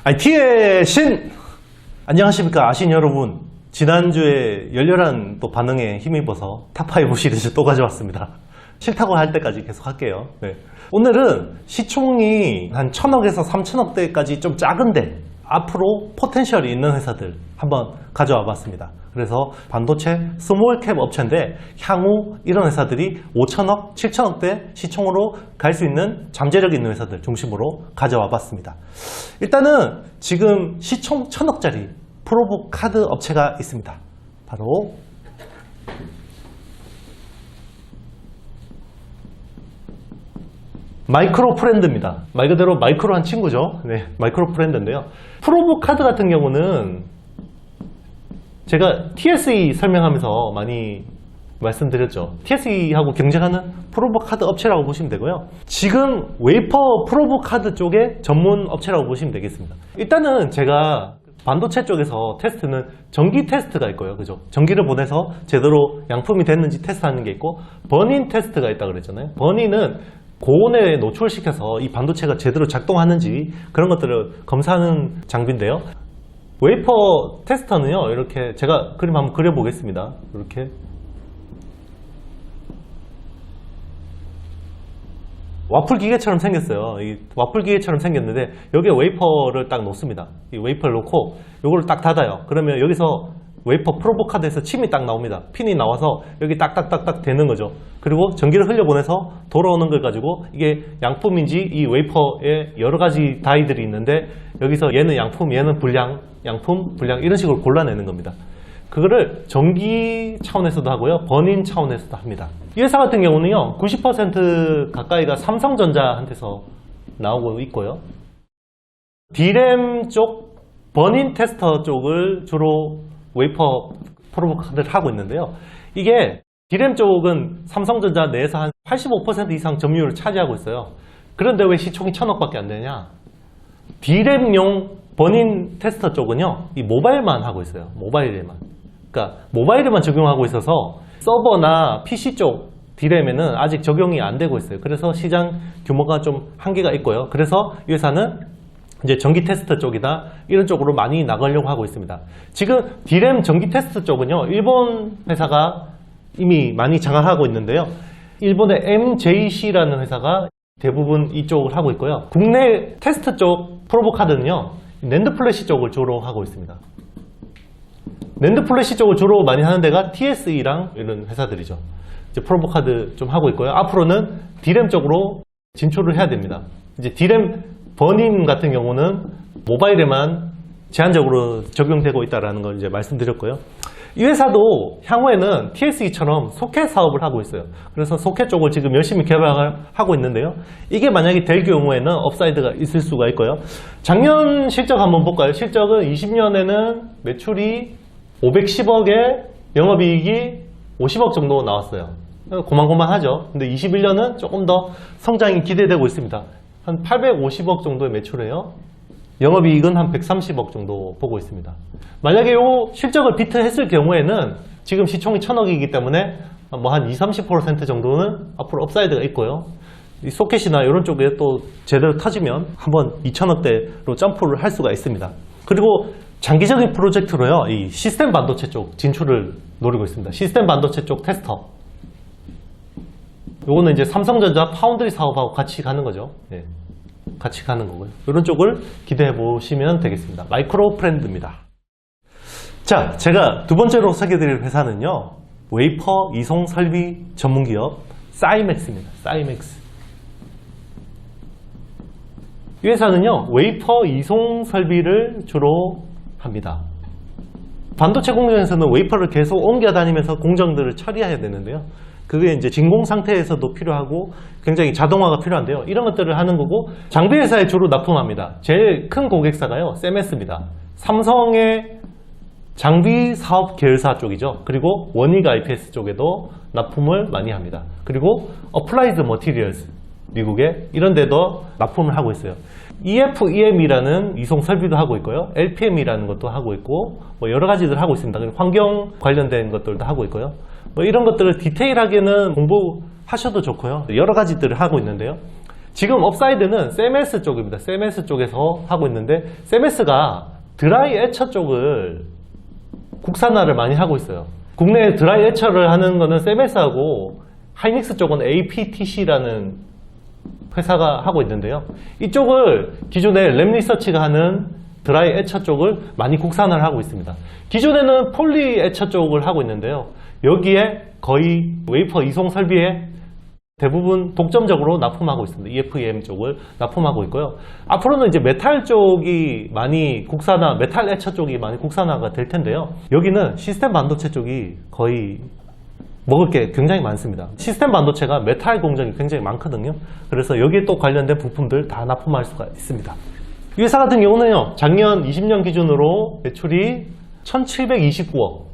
IT의 신! 안녕하십니까 아신 여러분. 지난주에 열렬한 또 반응에 힘입어서 탑5 시리즈 또 가져왔습니다. 싫다고 할 때까지 계속 할게요. 네. 오늘은 시총이 한 1000억에서 3000억대까지 좀 작은데 앞으로 포텐셜이 있는 회사들 한번 가져와 봤습니다. 그래서 반도체 스몰캡 업체인데 향후 이런 회사들이 5000억, 7000억대 시총으로 갈 수 있는 잠재력 있는 회사들 중심으로 가져와 봤습니다. 일단은 지금 시총 1000억짜리 프로보 카드 업체가 있습니다. 바로 마이크로 프렌드입니다. 말 그대로 마이크로한 친구죠. 네, 마이크로 프렌드인데요. 프로보 카드 같은 경우는 제가 TSE 설명하면서 많이 말씀드렸죠. TSE하고 경쟁하는 프로보 카드 업체라고 보시면 되고요. 지금 웨이퍼 프로보 카드 쪽의 전문 업체라고 보시면 되겠습니다. 일단은 제가 반도체 쪽에서 테스트는 전기 테스트가 있고요. 그죠? 전기를 보내서 제대로 양품이 됐는지 테스트하는 게 있고, 버닌 테스트가 있다 그랬잖아요. 버닌은 고온에 노출시켜서 이 반도체가 제대로 작동하는지 그런 것들을 검사하는 장비인데요. 웨이퍼 테스터는요, 이렇게 제가 그림 한번 그려보겠습니다. 이렇게 와플 기계처럼 생겼어요. 이 와플 기계처럼 생겼는데 여기에 웨이퍼를 딱 놓습니다. 이 웨이퍼를 놓고 이걸 딱 닫아요. 그러면 여기서 웨이퍼 프로보 카드에서 침이 딱 나옵니다. 핀이 나와서 여기 딱딱딱딱 되는 거죠. 그리고 전기를 흘려보내서 돌아오는 걸 가지고 이게 양품인지 이 웨이퍼에 여러 가지 다이들이 있는데 여기서 얘는 양품, 얘는 불량, 양품, 불량 이런 식으로 골라내는 겁니다. 그거를 전기 차원에서도 하고요. 버닌 차원에서도 합니다. 이 회사 같은 경우는요. 90% 가까이가 삼성전자한테서 나오고 있고요. D램 쪽 버닌 테스터 쪽을 주로 웨이퍼 프로보 카드를 하고 있는데요. 이게 D램 쪽은 삼성전자 내에서 한 85% 이상 점유율을 차지하고 있어요. 그런데 왜 시총이 1000억밖에 안 되냐? D램용 버닌 테스터 쪽은요, 이 모바일만 하고 있어요. 모바일에만. 그러니까 모바일에만 적용하고 있어서 서버나 PC 쪽 D램에는 아직 적용이 안 되고 있어요. 그래서 시장 규모가 좀 한계가 있고요. 그래서 이 회사는 이제 전기 테스트 쪽이다 이런 쪽으로 많이 나가려고 하고 있습니다. 지금 D램 전기 테스트 쪽은요, 일본 회사가 이미 많이 장악하고 있는데요. 일본의 MJC라는 회사가 대부분 이쪽을 하고 있고요. 국내 테스트 쪽 프로보 카드는요, 낸드 플래시 쪽을 주로 하고 있습니다. 낸드 플래시 쪽을 주로 많이 하는 데가 TSE랑 이런 회사들이죠. 이제 프로보 카드 좀 하고 있고요. 앞으로는 D램 쪽으로 진출을 해야 됩니다. 이제 D램 버닌 같은 경우는 모바일에만 제한적으로 적용되고 있다는 걸 이제 말씀드렸고요. 이 회사도 향후에는 TSE처럼 소켓 사업을 하고 있어요. 그래서 소켓 쪽을 지금 열심히 개발을 하고 있는데요. 이게 만약에 될 경우에는 업사이드가 있을 수가 있고요. 작년 실적 한번 볼까요? 실적은 20년에는 매출이 510억에 영업이익이 50억 정도 나왔어요. 고만고만하죠. 근데 21년은 조금 더 성장이 기대되고 있습니다. 한 850억 정도의 매출이에요. 영업이익은 한 130억 정도 보고 있습니다. 만약에 이 실적을 비트했을 경우에는 지금 시총이 1000억이기 때문에 뭐 한 20-30% 정도는 앞으로 업사이드가 있고요. 이 소켓이나 이런 쪽에 또 제대로 터지면 한번 2000억대로 점프를 할 수가 있습니다. 그리고 장기적인 프로젝트로요, 이 시스템 반도체 쪽 진출을 노리고 있습니다. 시스템 반도체 쪽 테스터. 요거는 이제 삼성전자 파운드리 사업하고 같이 가는 거죠. 네. 같이 가는 거고요. 이런 쪽을 기대해 보시면 되겠습니다. 마이크로 프렌드입니다. 자, 제가 두 번째로 소개해드릴 회사는요, 웨이퍼 이송 설비 전문기업 사이맥스입니다. 사이맥스. 이 회사는요, 웨이퍼 이송 설비를 주로 합니다. 반도체 공정에서는 웨이퍼를 계속 옮겨 다니면서 공정들을 처리해야 되는데요. 그게 이제 진공 상태에서도 필요하고 굉장히 자동화가 필요한데요. 이런 것들을 하는 거고, 장비 회사에 주로 납품합니다. 제일 큰 고객사가요, 세메스입니다. 삼성의 장비 사업 계열사 쪽이죠. 그리고 원익 IPS 쪽에도 납품을 많이 합니다. 그리고 어플라이드 머티리얼스, 미국에 이런 데도 납품을 하고 있어요. EFEM이라는 이송 설비도 하고 있고요. LPM이라는 것도 하고 있고, 뭐 여러 가지들 하고 있습니다. 환경 관련된 것들도 하고 있고요. 뭐 이런 것들을 디테일하게는 공부하셔도 좋고요. 여러 가지들을 하고 있는데요. 지금 업사이드는 CMS 쪽입니다. CMS 쪽에서 하고 있는데 CMS가 드라이 에처 쪽을 국산화를 많이 하고 있어요. 국내 드라이 에처를 하는 거는 CMS하고 하이닉스 쪽은 APTC라는 회사가 하고 있는데요. 이쪽을 기존에 램리서치가 하는 드라이 에처 쪽을 많이 국산화를 하고 있습니다. 기존에는 폴리 에처 쪽을 하고 있는데요. 여기에 거의 웨이퍼 이송 설비에 대부분 독점적으로 납품하고 있습니다. EFEM 쪽을 납품하고 있고요. 앞으로는 이제 메탈 쪽이 많이 국산화, 메탈 에처 쪽이 많이 국산화가 될 텐데요. 여기는 시스템 반도체 쪽이 거의 먹을 게 굉장히 많습니다. 시스템 반도체가 메탈 공정이 굉장히 많거든요. 그래서 여기에 또 관련된 부품들 다 납품할 수가 있습니다. 이 회사 같은 경우는요, 작년 20년 기준으로 매출이 1729억,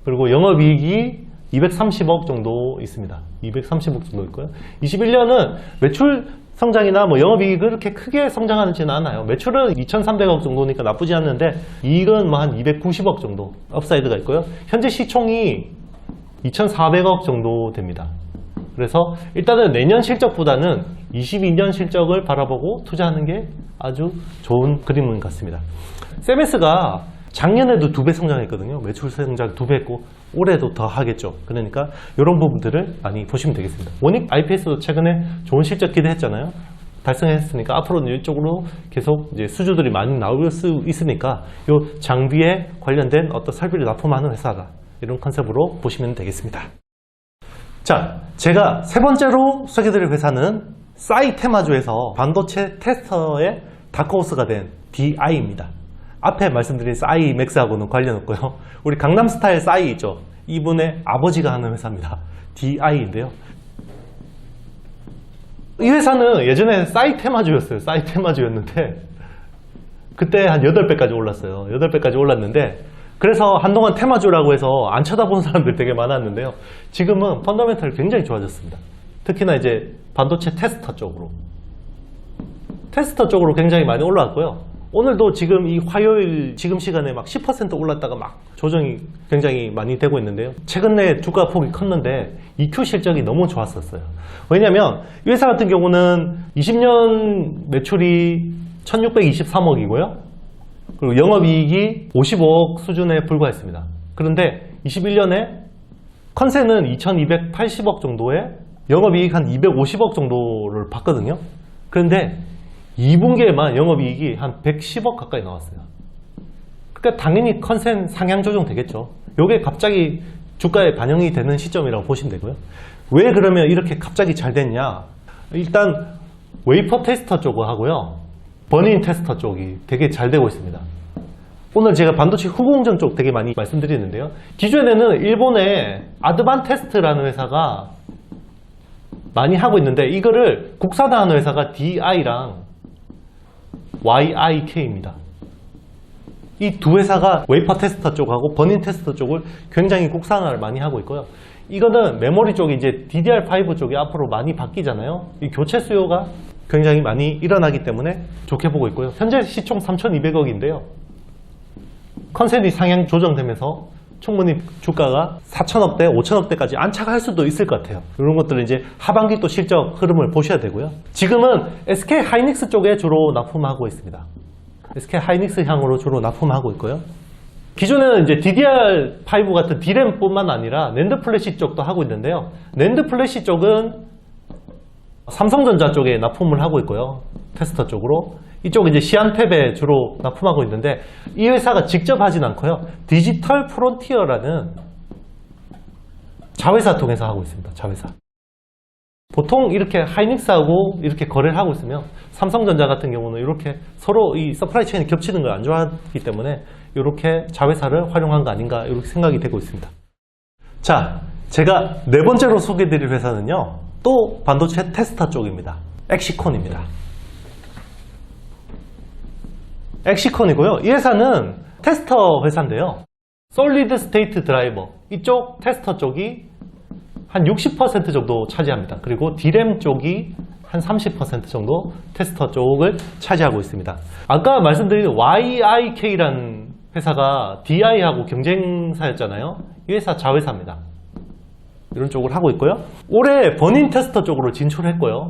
그리고 영업이익이 230억 정도 있습니다. 230억 정도 있고요. 21년은 매출 성장이나 뭐 영업이익이 그렇게 크게 성장하지는 않아요. 매출은 2,300억 정도니까 나쁘지 않는데 이익은 뭐 한 290억 정도 업사이드가 있고요. 현재 시총이 2,400억 정도 됩니다. 그래서 일단은 내년 실적보다는 22년 실적을 바라보고 투자하는 게 아주 좋은 그림인 것 같습니다. CMS가 작년에도 2배 성장했거든요. 매출 성장 2배 했고 올해도 더 하겠죠. 그러니까 이런 부분들을 많이 보시면 되겠습니다. 원익 IPS도 최근에 좋은 실적 기대했잖아요. 달성했으니까 앞으로는 이쪽으로 계속 이제 수주들이 많이 나올 수 있으니까 이 장비에 관련된 어떤 설비를 납품하는 회사다. 이런 컨셉으로 보시면 되겠습니다. 자, 제가 세 번째로 소개드릴 회사는 사이테마주에서 반도체 테스터의 다크호스가 된 DI입니다. 앞에 말씀드린 싸이맥스하고는 관련 없고요. 우리 강남스타일 싸이 있죠? 이분의 아버지가 하는 회사입니다. DI인데요. 이 회사는 예전에 사이테마주였어요. 사이테마주였는데 그때 한 8배까지 올랐어요. 8배까지 올랐는데 그래서 한동안 테마주라고 해서 안 쳐다보는 사람들 되게 많았는데요. 지금은 펀더멘털이 굉장히 좋아졌습니다. 특히나 이제 반도체 테스터 쪽으로 굉장히 많이 올라왔고요. 오늘도 지금 이 화요일 지금 시간에 막 10% 올랐다가 막 조정이 굉장히 많이 되고 있는데요. 최근에 주가 폭이 컸는데 EQ 실적이 너무 좋았었어요. 왜냐면 이 회사 같은 경우는 20년 매출이 1623억이고요. 그리고 영업이익이 55억 수준에 불과했습니다. 그런데 21년에 컨센은 2280억 정도에 영업이익 한 250억 정도를 봤거든요. 그런데 2분기에만 영업이익이 한 110억 가까이 나왔어요. 그러니까 당연히 컨센 상향 조정 되겠죠. 이게 갑자기 주가에 반영이 되는 시점이라고 보시면 되고요. 왜 그러면 이렇게 갑자기 잘 됐냐? 일단 웨이퍼 테스터 쪽을 하고요. 버닝 테스터 쪽이 되게 잘 되고 있습니다. 오늘 제가 반도체 후공정 쪽 되게 많이 말씀드리는데요. 기존에는 일본의 아드반테스트라는 회사가 많이 하고 있는데 이거를 국산화하는 회사가 DI랑 YIK입니다. 이 두 회사가 웨이퍼 테스터 쪽하고 버닝 테스터 쪽을 굉장히 국산화를 많이 하고 있고요. 이거는 메모리 쪽이 이제 DDR5 쪽이 앞으로 많이 바뀌잖아요. 이 교체 수요가 굉장히 많이 일어나기 때문에 좋게 보고 있고요. 현재 시총 3,200억인데요. 컨센이 상향 조정되면서 충분히 주가가 4천억대, 5천억대까지 안착할 수도 있을 것 같아요. 이런 것들은 이제 하반기 또 실적 흐름을 보셔야 되고요. 지금은 SK 하이닉스 쪽에 주로 납품하고 있습니다. SK 하이닉스 향으로 주로 납품하고 있고요. 기존에는 이제 DDR5 같은 D램뿐만 아니라 낸드 플래시 쪽도 하고 있는데요. 낸드 플래시 쪽은 삼성전자 쪽에 납품을 하고 있고요. 테스터 쪽으로. 이쪽 이제 시안탭에 주로 납품하고 있는데 이 회사가 직접 하진 않고요. 디지털 프론티어라는 자회사 통해서 하고 있습니다. 자회사. 보통 이렇게 하이닉스하고 이렇게 거래를 하고 있으면 삼성전자 같은 경우는 이렇게 서로 이 서플라이 체인이 겹치는 걸 안 좋아하기 때문에 이렇게 자회사를 활용한 거 아닌가 이렇게 생각이 되고 있습니다. 자, 제가 네 번째로 소개해드릴 회사는요. 또 반도체 테스터 쪽입니다. 엑시콘입니다. 엑시콘이고요. 이 회사는 테스터 회사인데요. 솔리드 스테이트 드라이버 이쪽 테스터 쪽이 한 60% 정도 차지합니다. 그리고 D램 쪽이 한 30% 정도 테스터 쪽을 차지하고 있습니다. 아까 말씀드린 YIK라는 회사가 DI하고 경쟁사였잖아요. 이 회사 자회사입니다. 이런 쪽을 하고 있고요. 올해 버닝 테스터 쪽으로 진출했고요.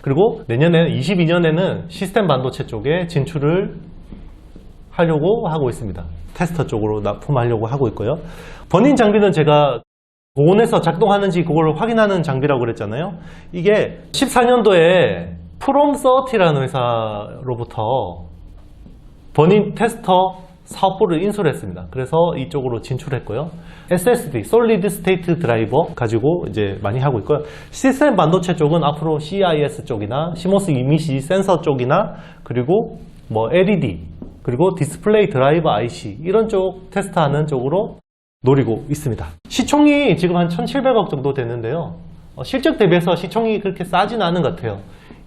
그리고 내년에는 22년에는 시스템 반도체 쪽에 진출을 하려고 하고 있습니다. 테스터 쪽으로 납품하려고 하고 있고요. 버닌 장비는 제가 고온에서 작동하는지 그걸 확인하는 장비라고 그랬잖아요. 이게 14년도에 프롬30라는 회사로부터 버닌 테스터 사업부를 인수를 했습니다. 그래서 이쪽으로 진출했고요. SSD, 솔리드 스테이트 드라이버 가지고 이제 많이 하고 있고요. 시스템 반도체 쪽은 앞으로 CIS 쪽이나 시모스 이미지 센서 쪽이나 그리고 뭐 LED 그리고 디스플레이 드라이버 IC 이런 쪽 테스트하는 쪽으로 노리고 있습니다. 시총이 지금 한 1,700억 정도 되는데요. 실적 대비해서 시총이 그렇게 싸진 않은 것 같아요.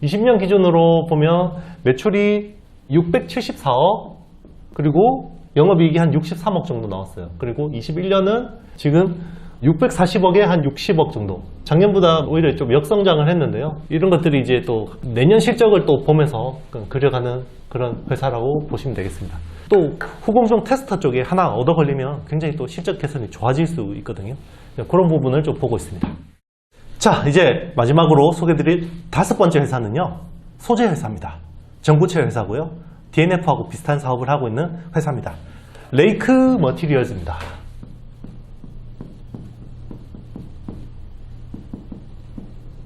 20년 기준으로 보면 매출이 674억 그리고 영업이익이 한 63억 정도 나왔어요. 그리고 21년은 지금 640억에 한 60억 정도. 작년보다 오히려 좀 역성장을 했는데요. 이런 것들이 이제 또 내년 실적을 또 보면서 그려가는 그런 회사라고 보시면 되겠습니다. 또 후공정 테스터 쪽에 하나 얻어 걸리면 굉장히 또 실적 개선이 좋아질 수 있거든요. 그런 부분을 좀 보고 있습니다. 자, 이제 마지막으로 소개드릴 5번째 회사는요. 소재 회사입니다. 전구체 회사고요. DNF하고 비슷한 사업을 하고 있는 회사입니다. 레이크 머티리얼즈입니다.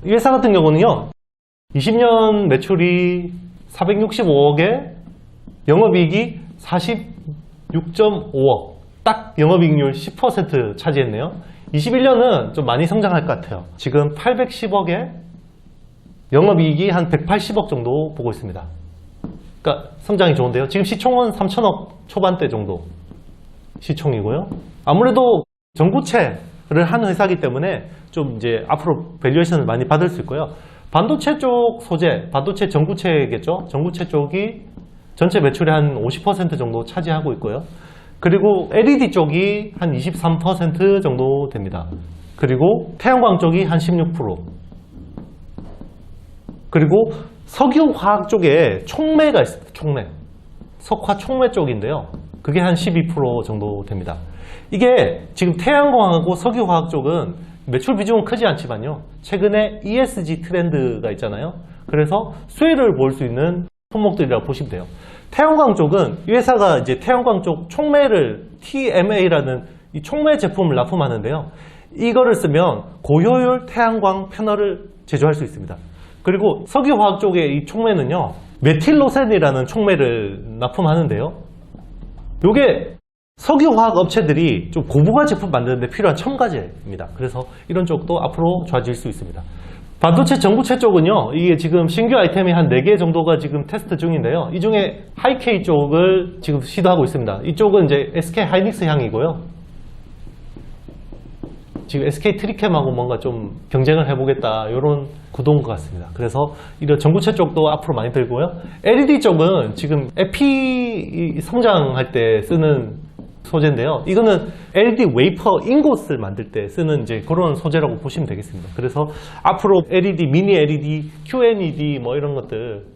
이 회사 같은 경우는요. 20년 매출이 465억에 영업이익이 46.5억. 딱 영업이익률 10% 차지했네요. 21년은 좀 많이 성장할 것 같아요. 지금 810억에 영업이익이 한 180억 정도 보고 있습니다. 그러니까 성장이 좋은데요. 지금 시총은 3천억 초반대 정도 시총이고요. 아무래도 전구체를 하는 회사이기 때문에 좀 이제 앞으로 밸류에이션을 많이 받을 수 있고요. 반도체 쪽 소재, 반도체 전구체겠죠. 전구체 쪽이 전체 매출의 한 50% 정도 차지하고 있고요. 그리고 LED 쪽이 한 23% 정도 됩니다. 그리고 태양광 쪽이 한 16%. 그리고 석유화학 쪽에 촉매가 있습니다. 촉매. 석화 촉매 쪽인데요. 그게 한 12% 정도 됩니다. 이게 지금 태양광하고 석유화학 쪽은 매출 비중은 크지 않지만요. 최근에 ESG 트렌드가 있잖아요. 그래서 수혜를 볼 수 있는 품목들이라고 보시면 돼요. 태양광 쪽은 이 회사가 이제 태양광 쪽 촉매를 TMA라는 이 촉매 제품을 납품하는데요. 이거를 쓰면 고효율 태양광 패널을 제조할 수 있습니다. 그리고 석유화학 쪽의 이 촉매는요. 메틸로센이라는 촉매를 납품하는데요. 요게 석유화학 업체들이 좀 고부가 제품 만드는데 필요한 첨가제입니다. 그래서 이런 쪽도 앞으로 좋아질 수 있습니다. 반도체 전구체 쪽은요. 이게 지금 신규 아이템이 한 4개 정도가 지금 테스트 중인데요. 이 중에 하이K 쪽을 지금 시도하고 있습니다. 이쪽은 이제 SK 하이닉스 향이고요. 지금 SK 트리캠하고 뭔가 좀 경쟁을 해보겠다 이런 구도인 것 같습니다. 그래서 이런 전구체 쪽도 앞으로 많이 들고요. LED 쪽은 지금 에피 성장할 때 쓰는 소재인데요. 이거는 LED 웨이퍼 인곳을 만들 때 쓰는 이제 그런 소재라고 보시면 되겠습니다. 그래서 앞으로 LED, 미니 LED, QNED 뭐 이런 것들.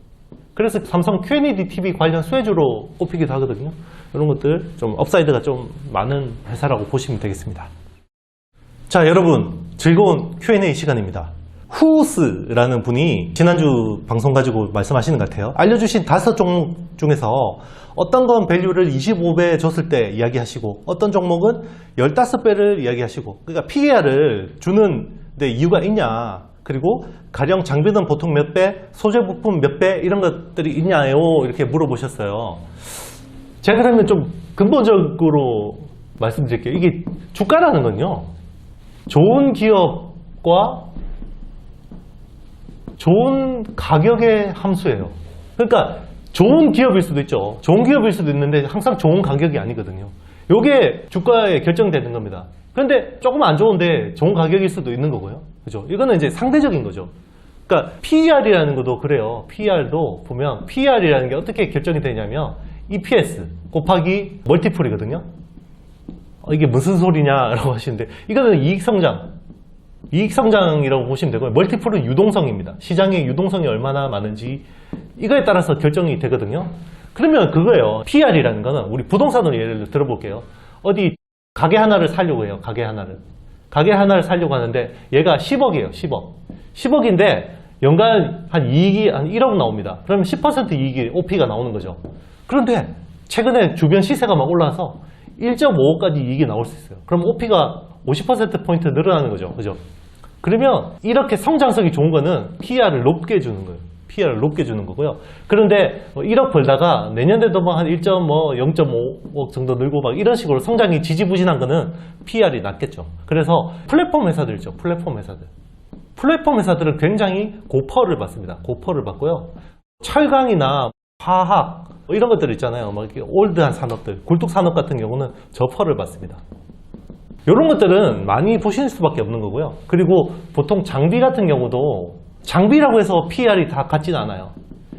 그래서 삼성 QNED TV 관련 수혜주로 꼽히기도 하거든요. 이런 것들 좀 업사이드가 좀 많은 회사라고 보시면 되겠습니다. 자, 여러분 즐거운 Q&A 시간입니다. 후스라는 분이 지난주 방송 가지고 말씀하시는 것 같아요. 알려주신 5종목 중에서 어떤 건 밸류를 25배 줬을 때 이야기하시고 어떤 종목은 15배를 이야기하시고 그러니까 PER을 주는 데 이유가 있냐, 그리고 가령 장비는 보통 몇 배, 소재 부품 몇 배 이런 것들이 있냐요 이렇게 물어보셨어요. 제가 그러면 좀 근본적으로 말씀드릴게요. 이게 주가라는 건요, 좋은 기업과 좋은 가격의 함수예요. 그러니까 좋은 기업일 수도 있죠. 좋은 기업일 수도 있는데 항상 좋은 가격이 아니거든요. 이게 주가에 결정되는 겁니다. 그런데 조금 안 좋은데 좋은 가격일 수도 있는 거고요. 그죠? 이거는 이제 상대적인 거죠. 그러니까 PER이라는 것도 그래요. PER도 보면 PER이라는 게 어떻게 결정이 되냐면 EPS 곱하기 멀티플이거든요. 이게 무슨 소리냐라고 하시는데 이거는 이익성장이라고 보시면 되고요. 멀티플은 유동성입니다. 시장의 유동성이 얼마나 많은지 이거에 따라서 결정이 되거든요. 그러면 그거예요. PR이라는 거는 우리 부동산으로 예를 들어볼게요. 어디 가게 하나를 사려고 해요. 가게 하나를 사려고 하는데 얘가 10억이에요. 10억. 10억인데 연간 한 이익이 한 1억 나옵니다. 그러면 10% 이익이 OP가 나오는 거죠. 그런데 최근에 주변 시세가 막 올라서 1.5억까지 이익이 나올 수 있어요. 그럼 OP가 50%포인트 늘어나는 거죠. 그죠? 그러면 이렇게 성장성이 좋은 거는 PER을 높게 주는 거예요. PER을 높게 주는 거고요. 그런데 1억 벌다가 내년에도 뭐 한 0.5억 정도 늘고 막 이런 식으로 성장이 지지부진한 거는 PER이 낮겠죠. 그래서 플랫폼 회사들 있죠. 플랫폼 회사들. 플랫폼 회사들은 굉장히 고퍼를 받습니다. 고퍼를 받고요. 철강이나 화학 이런 것들 있잖아요. 막 이렇게 올드한 산업들, 굴뚝 산업 같은 경우는 저퍼를 받습니다. 이런 것들은 많이 보실 수밖에 없는 거고요. 그리고 보통 장비 같은 경우도 장비라고 해서 PER이 다 같지는 않아요.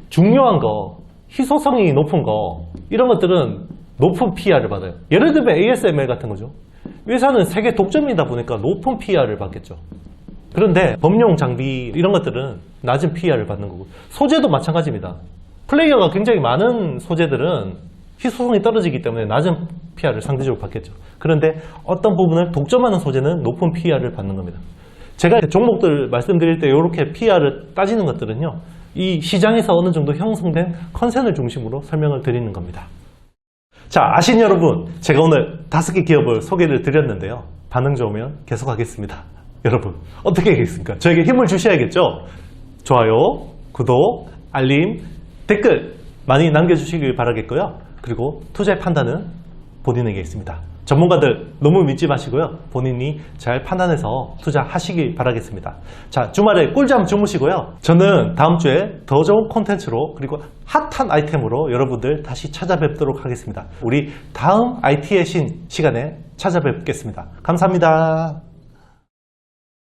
중요한 거, 희소성이 높은 거 이런 것들은 높은 PER을 받아요. 예를 들면 ASML 같은 거죠. 회사는 세계 독점이다 보니까 높은 PER을 받겠죠. 그런데 범용 장비 이런 것들은 낮은 PER을 받는 거고 소재도 마찬가지입니다. 플레이어가 굉장히 많은 소재들은 희소성이 떨어지기 때문에 낮은 PER을 상대적으로 받겠죠. 그런데 어떤 부분을 독점하는 소재는 높은 PER을 받는 겁니다. 제가 종목들 말씀드릴 때 이렇게 PER을 따지는 것들은요, 이 시장에서 어느 정도 형성된 컨센을 중심으로 설명을 드리는 겁니다. 자, 아신 여러분, 제가 오늘 5개 기업을 소개를 드렸는데요. 반응 좋으면 계속하겠습니다. 여러분, 어떻게 하겠습니까? 저에게 힘을 주셔야겠죠? 좋아요, 구독, 알림, 댓글 많이 남겨주시길 바라겠고요. 그리고 투자의 판단은 본인에게 있습니다. 전문가들 너무 믿지 마시고요. 본인이 잘 판단해서 투자하시길 바라겠습니다. 자, 주말에 꿀잠 주무시고요. 저는 다음 주에 더 좋은 콘텐츠로 그리고 핫한 아이템으로 여러분들 다시 찾아뵙도록 하겠습니다. 우리 다음 IT의 신 시간에 찾아뵙겠습니다. 감사합니다.